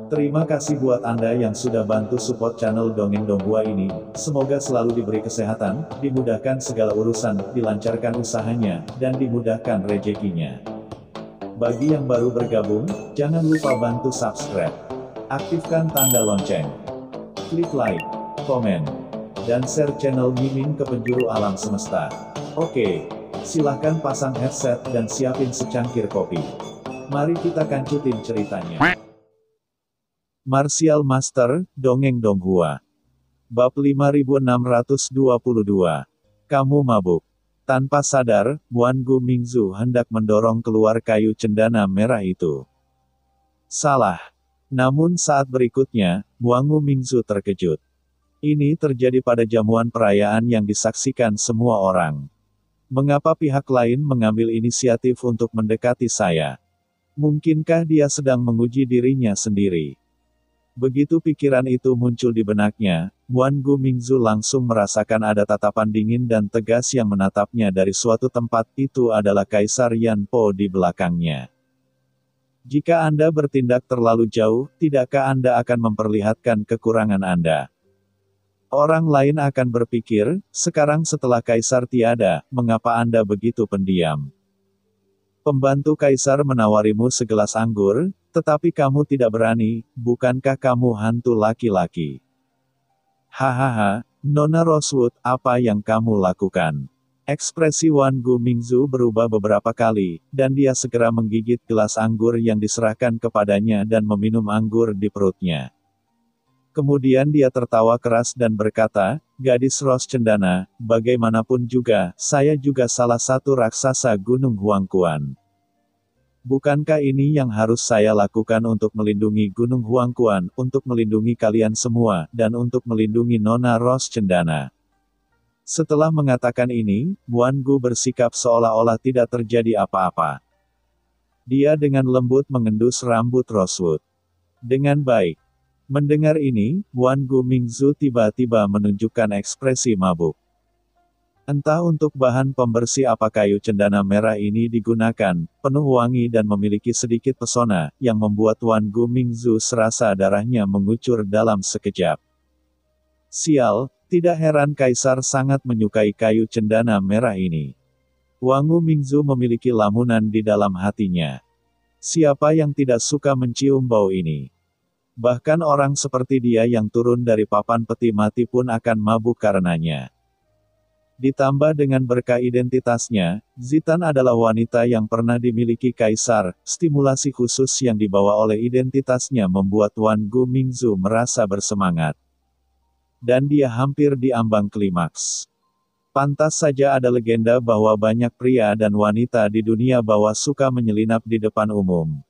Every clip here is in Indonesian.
Terima kasih buat Anda yang sudah bantu support channel Dongeng Donghua ini. Semoga selalu diberi kesehatan, dimudahkan segala urusan, dilancarkan usahanya, dan dimudahkan rezekinya. Bagi yang baru bergabung, jangan lupa bantu subscribe. Aktifkan tanda lonceng. Klik like, komen, dan share channel Mimin ke penjuru alam semesta. Oke, silahkan pasang headset dan siapin secangkir kopi. Mari kita kancutin ceritanya. Martial Master, Dongeng Donghua. Bab 5622. Kamu mabuk. Tanpa sadar, Wan Gu Mingzu hendak mendorong keluar kayu cendana merah itu. Salah. Namun saat berikutnya, Wan Gu Mingzu terkejut. Ini terjadi pada jamuan perayaan yang disaksikan semua orang. Mengapa pihak lain mengambil inisiatif untuk mendekati saya? Mungkinkah dia sedang menguji dirinya sendiri? Begitu pikiran itu muncul di benaknya, Wan Gu Mingzu langsung merasakan ada tatapan dingin dan tegas yang menatapnya dari suatu tempat. Itu adalah Kaisar Yan Po di belakangnya. Jika Anda bertindak terlalu jauh, tidakkah Anda akan memperlihatkan kekurangan Anda? Orang lain akan berpikir, sekarang setelah Kaisar tiada, mengapa Anda begitu pendiam? Pembantu Kaisar menawarimu segelas anggur, tetapi kamu tidak berani, bukankah kamu hantu laki-laki? Hahaha, Nona Rosewood, apa yang kamu lakukan? Ekspresi Wan Gu Mingzu berubah beberapa kali, dan dia segera menggigit gelas anggur yang diserahkan kepadanya dan meminum anggur di perutnya. Kemudian dia tertawa keras dan berkata, "Gadis Ros Cendana, bagaimanapun juga, saya juga salah satu raksasa Gunung Huangquan. Bukankah ini yang harus saya lakukan untuk melindungi Gunung Huangquan, untuk melindungi kalian semua, dan untuk melindungi Nona Ros Cendana?" Setelah mengatakan ini, Wan Gu bersikap seolah-olah tidak terjadi apa-apa. Dia dengan lembut mengendus rambut Rosewood. Dengan baik. Mendengar ini, Wan Gu Mingzu tiba-tiba menunjukkan ekspresi mabuk. Entah untuk bahan pembersih apa kayu cendana merah ini digunakan, penuh wangi dan memiliki sedikit pesona, yang membuat Wan Gu Mingzu serasa darahnya mengucur dalam sekejap. Sial, tidak heran Kaisar sangat menyukai kayu cendana merah ini. Wan Gu Mingzu memiliki lamunan di dalam hatinya. Siapa yang tidak suka mencium bau ini? Bahkan orang seperti dia yang turun dari papan peti mati pun akan mabuk karenanya. Ditambah dengan berkah identitasnya, Zitan adalah wanita yang pernah dimiliki Kaisar. Stimulasi khusus yang dibawa oleh identitasnya membuat Wan Gu Mingzu merasa bersemangat. Dan dia hampir di ambang klimaks. Pantas saja ada legenda bahwa banyak pria dan wanita di dunia bawah suka menyelinap di depan umum.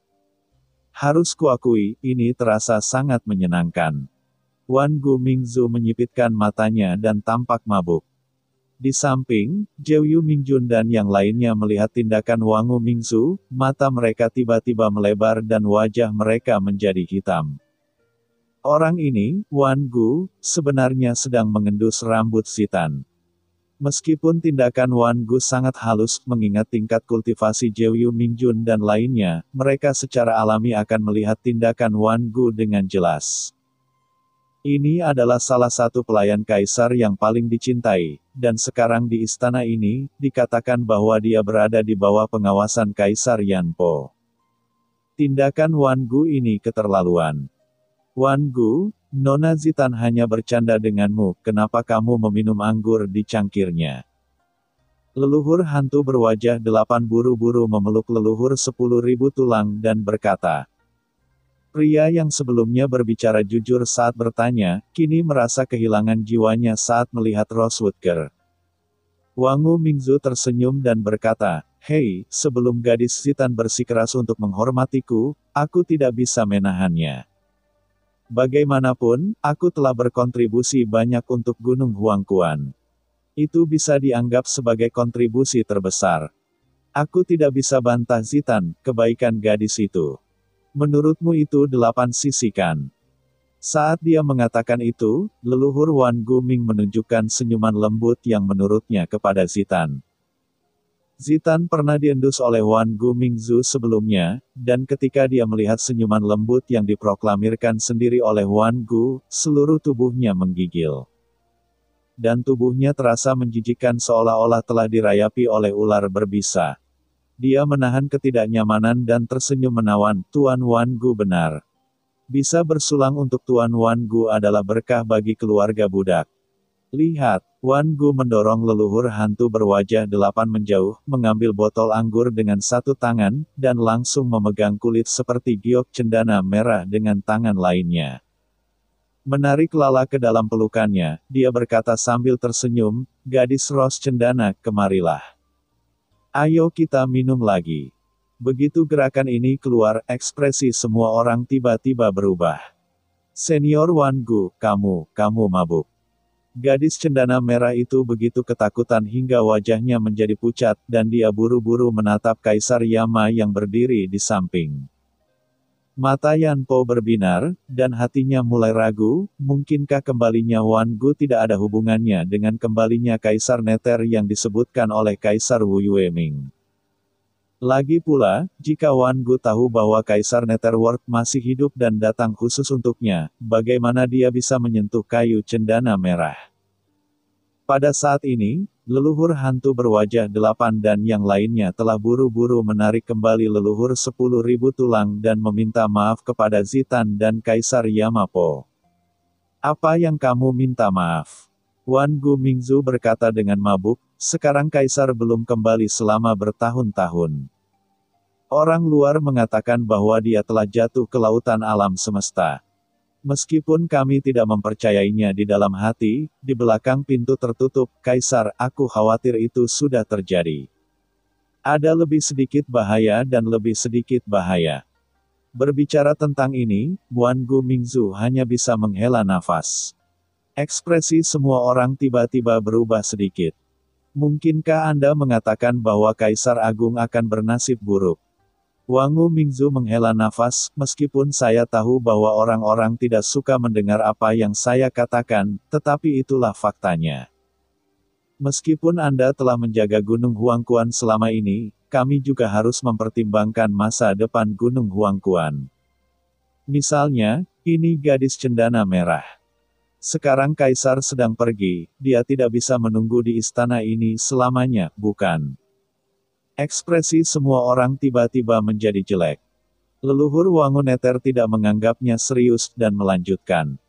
Harus kuakui, ini terasa sangat menyenangkan. Wan Gu Mingzu menyipitkan matanya dan tampak mabuk. Di samping, Jeoyu Mingjun dan yang lainnya melihat tindakan Wan Gu Mingzu, mata mereka tiba-tiba melebar dan wajah mereka menjadi hitam. Orang ini, Wan Gu, sebenarnya sedang mengendus rambut Zitan. Meskipun tindakan Wan Gu sangat halus, mengingat tingkat kultivasi Jeoyu Mingjun dan lainnya, mereka secara alami akan melihat tindakan Wan Gu dengan jelas. Ini adalah salah satu pelayan Kaisar yang paling dicintai, dan sekarang di istana ini, dikatakan bahwa dia berada di bawah pengawasan Kaisar Yan Po. Tindakan Wan Gu ini keterlaluan. Wan Gu, Nona Zitan hanya bercanda denganmu, kenapa kamu meminum anggur di cangkirnya? Leluhur hantu berwajah 8 buru-buru memeluk leluhur 10.000 tulang dan berkata. Pria yang sebelumnya berbicara jujur saat bertanya, kini merasa kehilangan jiwanya saat melihat Rosewood Girl. Wan Gu Mingzu tersenyum dan berkata, "Hei, sebelum gadis Zitan bersikeras untuk menghormatiku, aku tidak bisa menahannya. Bagaimanapun, aku telah berkontribusi banyak untuk Gunung Huangquan. Itu bisa dianggap sebagai kontribusi terbesar. Aku tidak bisa bantah Zitan, kebaikan gadis itu. Menurutmu itu 8 sisi kan?" Saat dia mengatakan itu, leluhur Wan Gu Ming menunjukkan senyuman lembut yang menurutnya kepada Zitan. Zitan pernah diendus oleh Wan Gu Mingzu sebelumnya, dan ketika dia melihat senyuman lembut yang diproklamirkan sendiri oleh Wan Gu, seluruh tubuhnya menggigil. Dan tubuhnya terasa menjijikkan seolah-olah telah dirayapi oleh ular berbisa. Dia menahan ketidaknyamanan dan tersenyum menawan, Tuan Wan Gu benar. Bisa bersulang untuk Tuan Wan Gu adalah berkah bagi keluarga budak. Lihat, Wan Gu mendorong leluhur hantu berwajah 8 menjauh, mengambil botol anggur dengan satu tangan, dan langsung memegang kulit seperti giok cendana merah dengan tangan lainnya. Menarik Lala ke dalam pelukannya, dia berkata sambil tersenyum, "Gadis ros cendana, kemarilah. Ayo kita minum lagi." Begitu gerakan ini keluar, ekspresi semua orang tiba-tiba berubah. "Senior Wan Gu, kamu mabuk." Gadis cendana merah itu begitu ketakutan hingga wajahnya menjadi pucat, dan dia buru-buru menatap Kaisar Yama yang berdiri di samping. Mata Yan Po berbinar, dan hatinya mulai ragu, mungkinkah kembalinya Wan Gu tidak ada hubungannya dengan kembalinya Kaisar Neter yang disebutkan oleh Kaisar Wu Yueming. Lagi pula, jika Wan Gu tahu bahwa Kaisar Netherworld masih hidup dan datang khusus untuknya, bagaimana dia bisa menyentuh kayu cendana merah? Pada saat ini, leluhur hantu berwajah 8 dan yang lainnya telah buru-buru menarik kembali leluhur 10.000 tulang dan meminta maaf kepada Zitan dan Kaisar Yamapo. "Apa yang kamu minta maaf?" Wan Gu Mingzu berkata dengan mabuk, "Sekarang Kaisar belum kembali selama bertahun-tahun. Orang luar mengatakan bahwa dia telah jatuh ke lautan alam semesta. Meskipun kami tidak mempercayainya di dalam hati, di belakang pintu tertutup, Kaisar, aku khawatir itu sudah terjadi. Ada lebih sedikit bahaya dan lebih sedikit bahaya." Berbicara tentang ini, Wan Gu Mingzu hanya bisa menghela nafas. Ekspresi semua orang tiba-tiba berubah sedikit. "Mungkinkah Anda mengatakan bahwa Kaisar Agung akan bernasib buruk?" Wan Gu Mingzu menghela nafas, "Meskipun saya tahu bahwa orang-orang tidak suka mendengar apa yang saya katakan, tetapi itulah faktanya. Meskipun Anda telah menjaga Gunung Huangquan selama ini, kami juga harus mempertimbangkan masa depan Gunung Huangquan. Misalnya, ini gadis cendana merah. Sekarang Kaisar sedang pergi, dia tidak bisa menunggu di istana ini selamanya, bukan?" Ekspresi semua orang tiba-tiba menjadi jelek. Leluhur Wangun Neter tidak menganggapnya serius dan melanjutkan.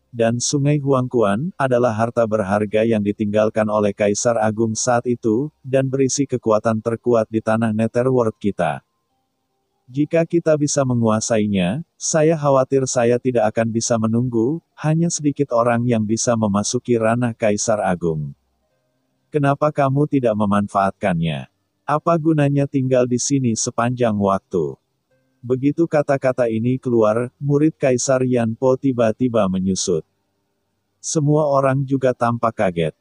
"Dan Sungai Huangquan adalah harta berharga yang ditinggalkan oleh Kaisar Agung saat itu, dan berisi kekuatan terkuat di tanah Netherworld kita. Jika kita bisa menguasainya, saya khawatir saya tidak akan bisa menunggu, hanya sedikit orang yang bisa memasuki ranah Kaisar Agung. Kenapa kamu tidak memanfaatkannya? Apa gunanya tinggal di sini sepanjang waktu?" Begitu kata-kata ini keluar, murid Kaisar Yan Po tiba-tiba menyusut. Semua orang juga tampak kaget.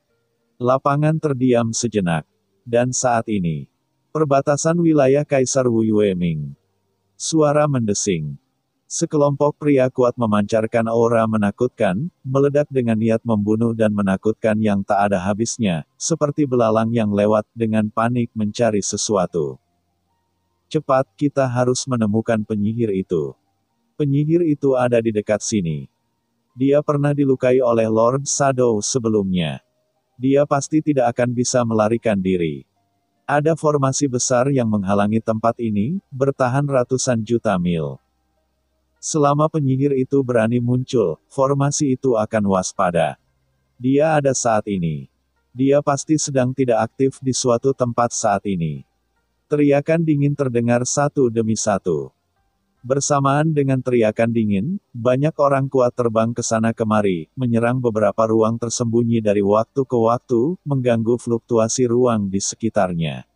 Lapangan terdiam sejenak. Dan saat ini, perbatasan wilayah Kaisar Wu Yueming. Suara mendesing. Sekelompok pria kuat memancarkan aura menakutkan, meledak dengan niat membunuh dan menakutkan yang tak ada habisnya, seperti belalang yang lewat dengan panik mencari sesuatu. "Cepat, kita harus menemukan penyihir itu. Penyihir itu ada di dekat sini. Dia pernah dilukai oleh Lord Shadow sebelumnya. Dia pasti tidak akan bisa melarikan diri. Ada formasi besar yang menghalangi tempat ini, bertahan ratusan juta mil. Selama penyihir itu berani muncul, formasi itu akan waspada. Dia ada saat ini. Dia pasti sedang tidak aktif di suatu tempat saat ini." Teriakan dingin terdengar satu demi satu. Bersamaan dengan teriakan dingin, banyak orang kuat terbang ke sana kemari, menyerang beberapa ruang tersembunyi dari waktu ke waktu, mengganggu fluktuasi ruang di sekitarnya.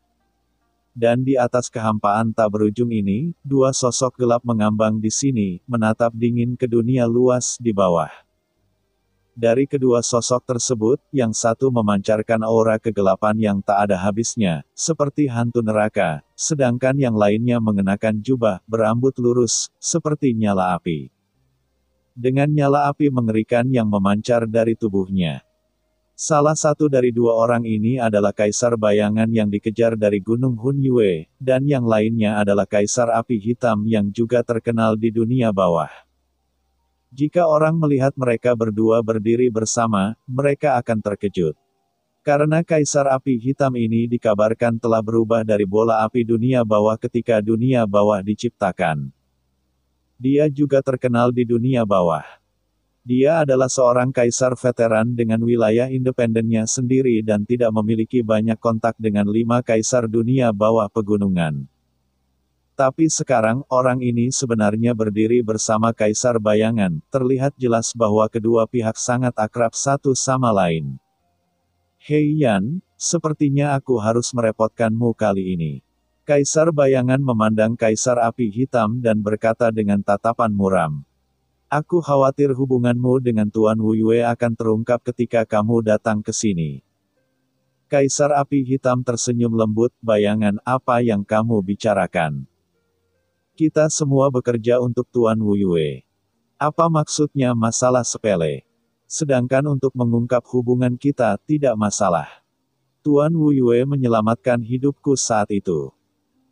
Dan di atas kehampaan tak berujung ini, dua sosok gelap mengambang di sini, menatap dingin ke dunia luas di bawah. Dari kedua sosok tersebut, yang satu memancarkan aura kegelapan yang tak ada habisnya, seperti hantu neraka, sedangkan yang lainnya mengenakan jubah, berambut lurus, seperti nyala api. Dengan nyala api mengerikan yang memancar dari tubuhnya. Salah satu dari dua orang ini adalah Kaisar Bayangan yang dikejar dari Gunung Hunyue, dan yang lainnya adalah Kaisar Api Hitam yang juga terkenal di dunia bawah. Jika orang melihat mereka berdua berdiri bersama, mereka akan terkejut. Karena Kaisar Api Hitam ini dikabarkan telah berubah dari bola api dunia bawah ketika dunia bawah diciptakan. Dia juga terkenal di dunia bawah. Dia adalah seorang kaisar veteran dengan wilayah independennya sendiri dan tidak memiliki banyak kontak dengan 5 kaisar dunia bawah pegunungan. Tapi sekarang, orang ini sebenarnya berdiri bersama Kaisar Bayangan, terlihat jelas bahwa kedua pihak sangat akrab satu sama lain. Hei Yan, sepertinya aku harus merepotkanmu kali ini. Kaisar Bayangan memandang Kaisar Api Hitam dan berkata dengan tatapan muram. Aku khawatir hubunganmu dengan Tuan Wuyue akan terungkap ketika kamu datang ke sini. Kaisar Api Hitam tersenyum lembut, Bayangan, apa yang kamu bicarakan? Kita semua bekerja untuk Tuan Wuyue. Apa maksudnya masalah sepele? Sedangkan untuk mengungkap hubungan kita, tidak masalah. Tuan Wuyue menyelamatkan hidupku saat itu.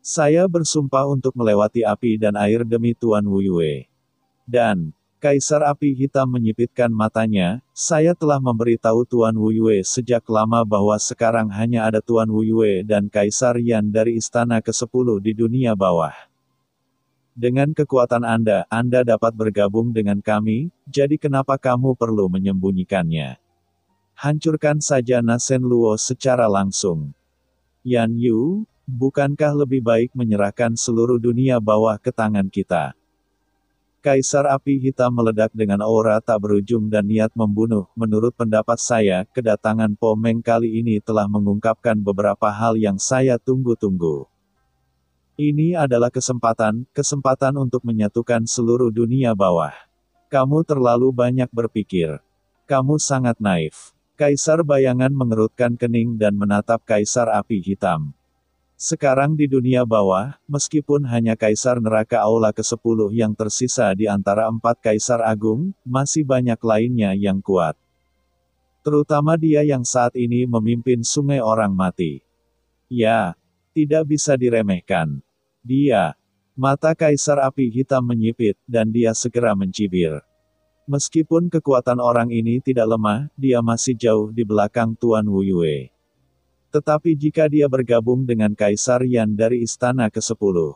Saya bersumpah untuk melewati api dan air demi Tuan Wuyue. Dan, Kaisar Api Hitam menyipitkan matanya, saya telah memberitahu Tuan Wuyue sejak lama bahwa sekarang hanya ada Tuan Wuyue dan Kaisar Yan dari Istana ke-10 di dunia bawah. Dengan kekuatan Anda dapat bergabung dengan kami, jadi kenapa kamu perlu menyembunyikannya? Hancurkan saja Nasen Luo secara langsung. Yan Yu, bukankah lebih baik menyerahkan seluruh dunia bawah ke tangan kita? Kaisar Api Hitam meledak dengan aura tak berujung dan niat membunuh. Menurut pendapat saya, kedatangan Po Meng kali ini telah mengungkapkan beberapa hal yang saya tunggu-tunggu. Ini adalah kesempatan untuk menyatukan seluruh dunia bawah. Kamu terlalu banyak berpikir. Kamu sangat naif. Kaisar Bayangan mengerutkan kening dan menatap Kaisar Api Hitam. Sekarang di dunia bawah, meskipun hanya Kaisar Neraka Aula ke-10 yang tersisa di antara 4 Kaisar Agung, masih banyak lainnya yang kuat. Terutama dia yang saat ini memimpin Sungai Orang Mati. Ya, tidak bisa diremehkan. Mata Kaisar Api Hitam menyipit, dan dia segera mencibir. Meskipun kekuatan orang ini tidak lemah, dia masih jauh di belakang Tuan Wuyue. Tetapi jika dia bergabung dengan Kaisar Yan dari Istana ke-10,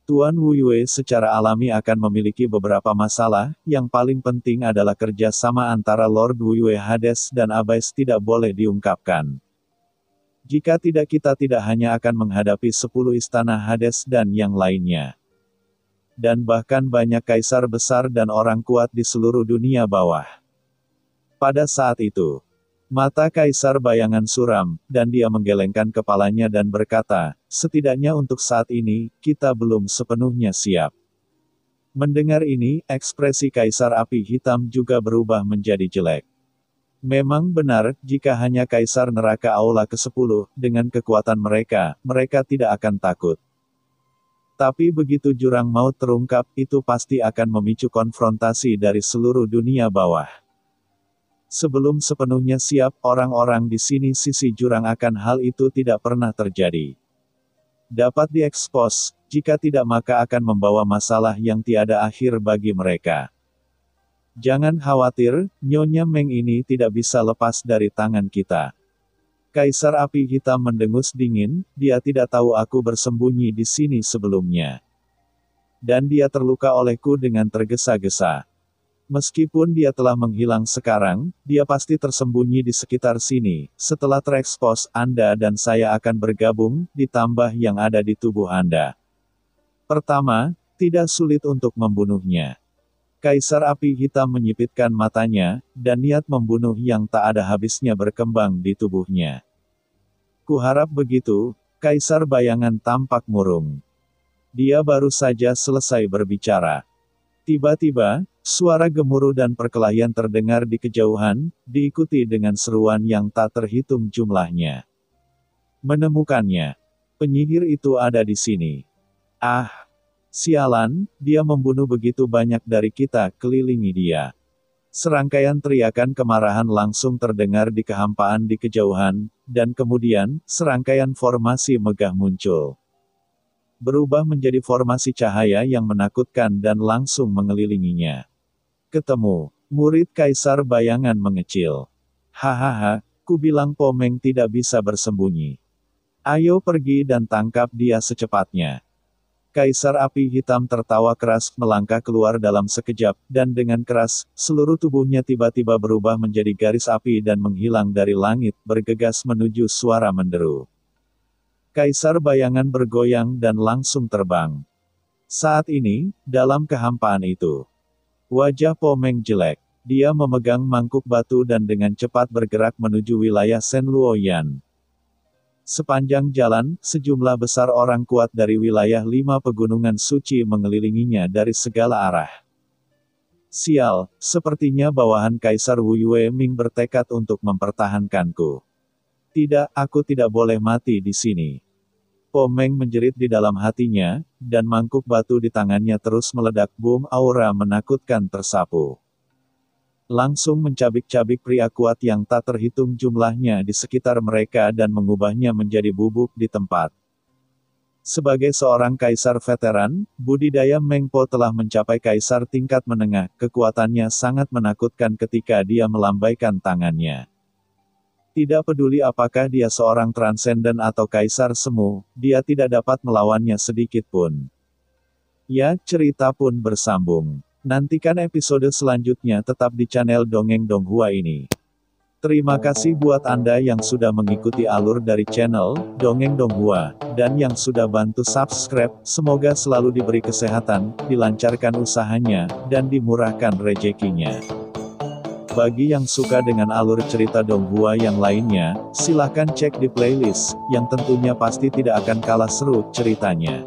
Tuan Wuyue secara alami akan memiliki beberapa masalah, yang paling penting adalah kerjasama antara Lord Wuyue Hades dan Abyss tidak boleh diungkapkan. Jika tidak kita tidak hanya akan menghadapi 10 Istana Hades dan yang lainnya. Dan bahkan banyak kaisar besar dan orang kuat di seluruh dunia bawah. Pada saat itu, mata Kaisar Bayangan suram, dan dia menggelengkan kepalanya dan berkata, setidaknya untuk saat ini, kita belum sepenuhnya siap. Mendengar ini, ekspresi Kaisar Api Hitam juga berubah menjadi jelek. Memang benar, jika hanya Kaisar Neraka Aula ke-10, dengan kekuatan mereka, mereka tidak akan takut. Tapi begitu jurang maut terungkap, itu pasti akan memicu konfrontasi dari seluruh dunia bawah. Sebelum sepenuhnya siap, orang-orang di sisi jurang akan hal itu tidak pernah terjadi. Dapat diekspos, jika tidak maka akan membawa masalah yang tiada akhir bagi mereka. Jangan khawatir, Nyonya Meng ini tidak bisa lepas dari tangan kita. Kaisar Api Hitam mendengus dingin, dia tidak tahu aku bersembunyi di sini sebelumnya. Dan dia terluka olehku dengan tergesa-gesa. Meskipun dia telah menghilang sekarang, dia pasti tersembunyi di sekitar sini. Setelah terekspos, Anda dan saya akan bergabung, ditambah yang ada di tubuh Anda. Pertama, tidak sulit untuk membunuhnya. Kaisar Api Hitam menyipitkan matanya, dan niat membunuh yang tak ada habisnya berkembang di tubuhnya. Kuharap begitu, Kaisar Bayangan tampak murung. Dia baru saja selesai berbicara. Tiba-tiba, suara gemuruh dan perkelahian terdengar di kejauhan, diikuti dengan seruan yang tak terhitung jumlahnya. Menemukannya. Penyihir itu ada di sini. Ah! Sialan, dia membunuh begitu banyak dari kita, kelilingi dia. Serangkaian teriakan kemarahan langsung terdengar di kehampaan di kejauhan, dan kemudian, serangkaian formasi megah muncul. Berubah menjadi formasi cahaya yang menakutkan dan langsung mengelilinginya. Ketemu. Murid Kaisar Bayangan mengecil. Hahaha, ku bilang Pomeng tidak bisa bersembunyi. Ayo pergi dan tangkap dia secepatnya. Kaisar Api Hitam tertawa keras, melangkah keluar dalam sekejap, dan dengan keras, seluruh tubuhnya tiba-tiba berubah menjadi garis api dan menghilang dari langit, bergegas menuju suara menderu. Kaisar Bayangan bergoyang dan langsung terbang. Saat ini, dalam kehampaan itu, wajah Pomeng jelek. Dia memegang mangkuk batu dan dengan cepat bergerak menuju wilayah Senluoyan. Sepanjang jalan, sejumlah besar orang kuat dari wilayah 5 pegunungan suci mengelilinginya dari segala arah. Sial, sepertinya bawahan Kaisar Wu Yueming bertekad untuk mempertahankanku. Tidak, aku tidak boleh mati di sini. Pomeng menjerit di dalam hatinya, dan mangkuk batu di tangannya terus meledak. Boom, aura menakutkan tersapu. Langsung mencabik-cabik pria kuat yang tak terhitung jumlahnya di sekitar mereka dan mengubahnya menjadi bubuk di tempat. Sebagai seorang kaisar veteran, budidaya Meng Po telah mencapai kaisar tingkat menengah, kekuatannya sangat menakutkan ketika dia melambaikan tangannya. Tidak peduli apakah dia seorang transenden atau kaisar semu, dia tidak dapat melawannya sedikit pun. Ya, cerita pun bersambung. Nantikan episode selanjutnya tetap di channel Dongeng Donghua ini. Terima kasih buat Anda yang sudah mengikuti alur dari channel Dongeng Donghua, dan yang sudah bantu subscribe. Semoga selalu diberi kesehatan, dilancarkan usahanya, dan dimurahkan rezekinya. Bagi yang suka dengan alur cerita Donghua yang lainnya, silahkan cek di playlist, yang tentunya pasti tidak akan kalah seru ceritanya.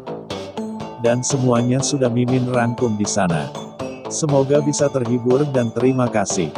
Dan semuanya sudah Mimin rangkum di sana. Semoga bisa terhibur dan terima kasih.